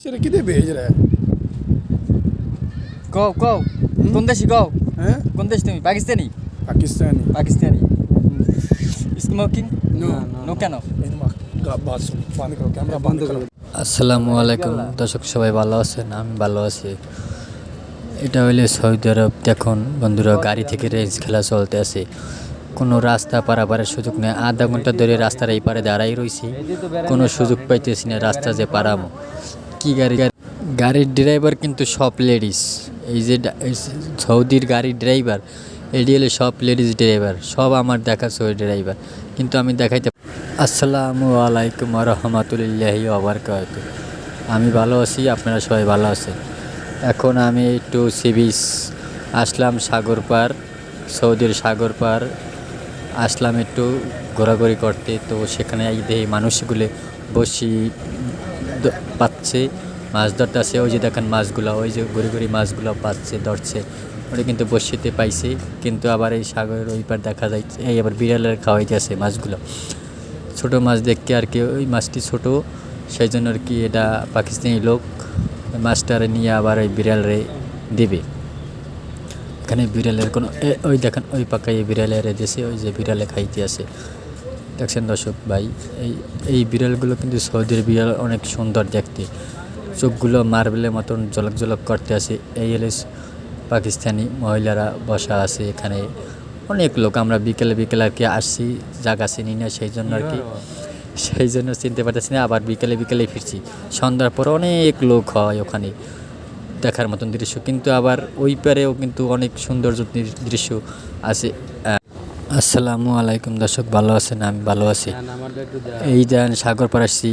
तेरे किधर भेज रहा है? कहो कहो कौन देशी कहो हैं? कौन देश तुम्हें पाकिस्तानी पाकिस्तानी। पाकिस्तानी स्मोकिंग नो কেন बात सुन, बंद करो कैमरा, बंद करो। আসসালামু আলাইকুম দর্শক, সবাই ভালো আছেন? আমি ভালো আছি। এটা হইলে সৌদি আরব। দেখুন বন্ধুরা, গাড়ি থেকে রেঞ্জ খেলা চলতে আছে, কোনো রাস্তা পারাপারের সুযোগ নেই। আধা ঘন্টা ধরে রাস্তার এই পারে দাঁড়াই রয়েছি, কোনো সুযোগ পাইতেছি না রাস্তা যে পারামো। কি গাড়ির ড্রাইভার কিন্তু সব লেডিস। এই যে সৌদির গাড়ির ড্রাইভার, এটি হলে সব লেডিস ড্রাইভার, সব আমার দেখা সৌদি ড্রাইভার, কিন্তু আমি দেখাইতে। আসসালামু আলাইকুম রহমতুল্লাহি ওয়াবারাকাতুহু। আমি ভালো আছি, আপনারা সবাই ভালো আছেন। এখন আমি একটু সি বিচ আসলাম, সাগর পার, সৌদির সাগর পার আসলাম একটু ঘোরাঘুরি করতে। তো সেখানে দেখি মানুষগুলো বসি পাচ্ছে, মাছ ধরতেছে। ওই যে দেখেন মাছগুলো, ওই যে ঘুরি ঘুরি মাছগুলো পাচ্ছে, ধরছে। ওটা কিন্তু বসিতে পাইছে, কিন্তু আবার এই সাগরের ওই পার দেখা যাচ্ছে এই আবার বিড়ালের খাওয়াইতেছে মাছগুলো। ছোটো মাছ দেখতে আর কি, ওই মাছটি ছোটো, সেই জন্য আর কি এটা পাকিস্তানি লোক মাছটারে নিয়ে আবার ওই বিড়ালরে দেবে। এখানে বিড়ালের কোনো ওই দেখেন ওই পাকায় বিড়ালের দেশে ওই যে বিড়ালে খাইতে আছে, দেখছেন দর্শক ভাই। এই বিড়ালগুলো কিন্তু সৌদির বিড়াল, অনেক সুন্দর দেখতে, চোখগুলো মার্বেলের মতন ঝলক ঝলক করতে আছে। এই হলে পাকিস্তানি মহিলারা বসা আছে এখানে, অনেক লোক। আমরা বিকেলে আর কি আসছি, জায়গা চিনি না, সেই জন্য আর কি, সেই জন্য চিনতে পারতেছি না। আবার বিকেলে ফিরছি, সন্ধ্যার পর অনেক লোক হয় ওখানে, দেখার মতন দৃশ্য। কিন্তু আবার ওই পারেও কিন্তু অনেক সৌন্দর্য দৃশ্য আছে। আসসালামু আলাইকুম দর্শক, ভালো আছেন? আমি ভালো আছি। এই যে সাগর পার আসছি,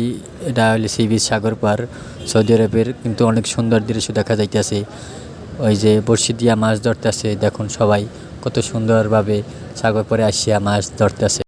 এটা হলে সি বিচ সাগর পার সৌদি আরবের, কিন্তু অনেক সুন্দর দৃশ্য দেখা যাইতেছে। ওই যে বড়শি দিয়া মাছ ধরতেছে, দেখুন সবাই কত সুন্দরভাবে সাগর পারে আসিয়া মাছ ধরতেছে।